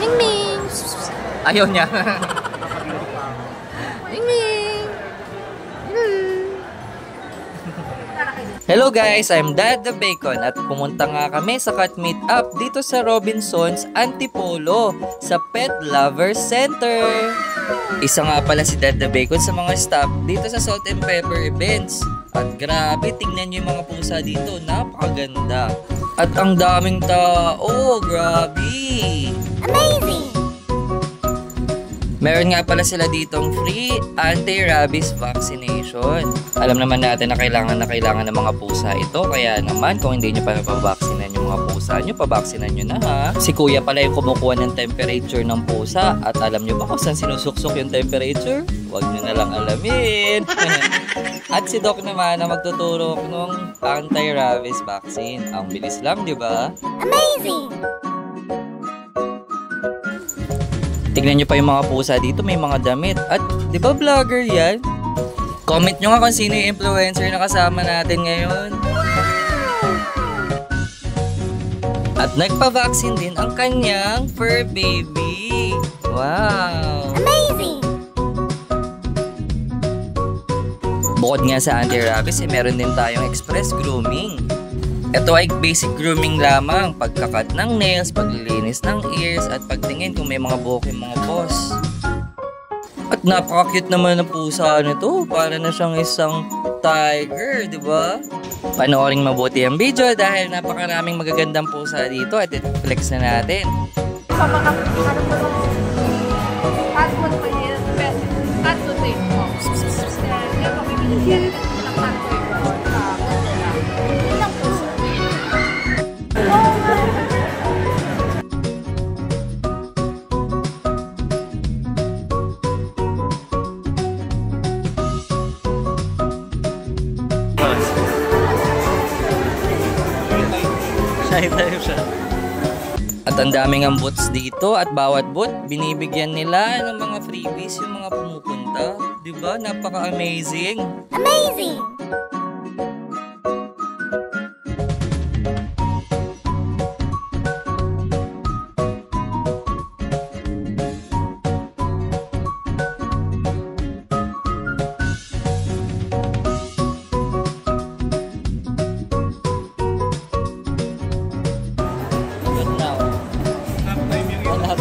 Ming Ming! Ayaw niya. Ming Ming! Hello guys, I'm Dad the Bacon at pumunta nga kami sa cat meet-up dito sa Robinson's Antipolo sa Pet Lovers Center. Isa nga pala si Dad the Bacon sa mga staff dito sa Salt and Pepper events. At grabe, tingnan nyo yung mga pusa dito, napakaganda. At ang daming tao, grabe! Amazing! Meron nga pala sila ditong free anti-rabies vaccination. Alam naman natin na kailangan ng mga pusa ito. Kaya naman, kung hindi nyo pa napabaksinan yung mga pusa nyo, pabaksinan nyo na ha. Si kuya pala yung kumukuha ng temperature ng pusa. At alam nyo ba kung saan sinusuksok yung temperature? Huwag nyo na lang alamin. At si Doc naman na magtuturo ng anti-rabies vaccine. Ang bilis lang, di ba? Amazing! Tignan nyo pa yung mga pusa dito, may mga damit. At di ba vlogger yan? Comment nyo nga kung sino yung influencer na kasama natin ngayon. At nagpa-vaccine din ang kanyang fur baby. Wow! Amazing! Bukod nga sa anti-rabies, meron din tayong express grooming. Ito ay basic grooming lamang, pagkakat ng nails, paglilinis ng ears, at pagtingin kung may mga buhok yung mga paws. At napaka-cute naman ng pusa nito, para na siyang isang tiger, di ba? Panoorin mabuti ang video dahil napakaraming magagandang pusa dito at i-flex na natin. Sa mga cat food pa yun, cat food din po. Kaya pamimili ng cat food. At ang daming ang boots dito at bawat boot binibigyan nila ng mga freebies yung mga pumupunta. Diba? Napaka-amazing! Amazing!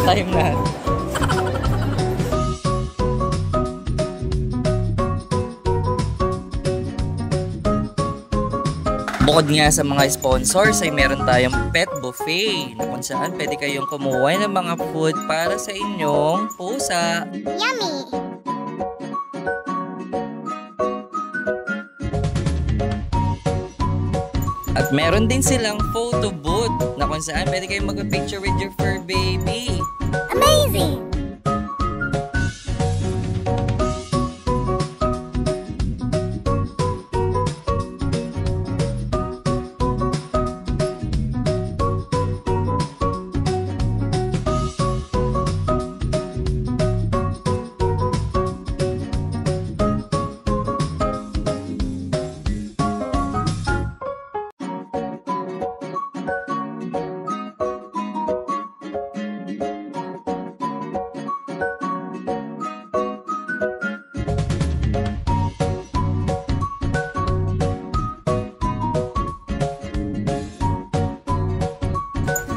Time na. Bukod nga sa mga sponsors ay meron tayong pet buffet na kung saan pwede kayong kumuha ng mga food para sa inyong pusa. Yummy! At meron din silang photo booth na kung saan pwede kayong mag-picture with your fur baby. Amazing!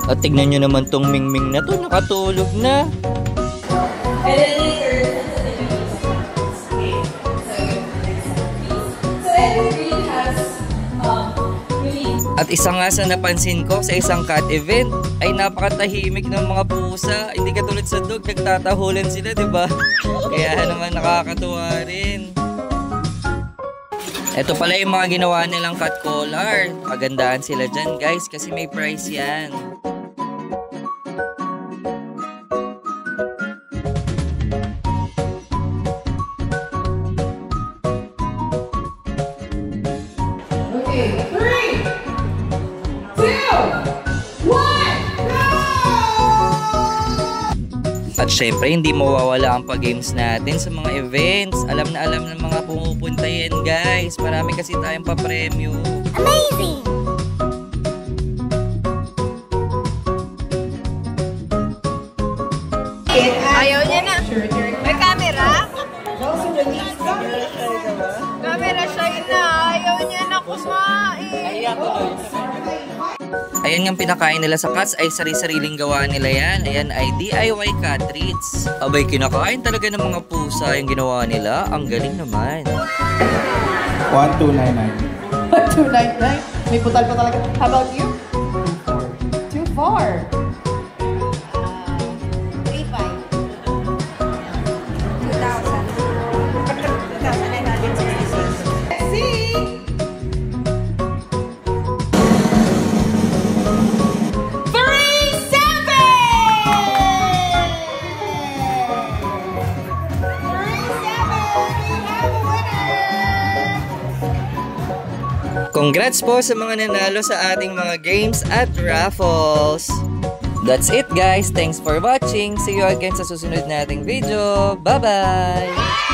At tignan nyo naman tong Mingming na to, nakatulog na. At isa nga sa napansin ko sa isang cat event ay napakatahimik ng mga pusa. Hindi katulad sa dog, nagtatahulan sila, di ba? Kaya naman nakakatuwa rin. Ito pala yung mga ginawa nilang cat collar. Magandaan sila dyan guys kasi may price yan. At syempre, hindi mawawala ang pag-games natin sa mga events. Alam na alam ng mga pumupunta yan, guys. Marami kasi tayong pa-premyo. Amazing! Ayaw niya na. May camera? Camera shy na. Ayaw niya na kumain. Ayan yung pinakain nila sa cats ay sari-sariling gawa nila yan. Ayan ay DIY cat treats. Abay, kinakain talaga ng mga pusa yung ginawa nila. Ang galing naman. 1299. 299. May putal pa talaga. How about you? 2.4. 3.7. Congrats po sa mga nanalo sa ating mga games at raffles! That's it guys! Thanks for watching! See you again sa susunod nating video! Bye-bye!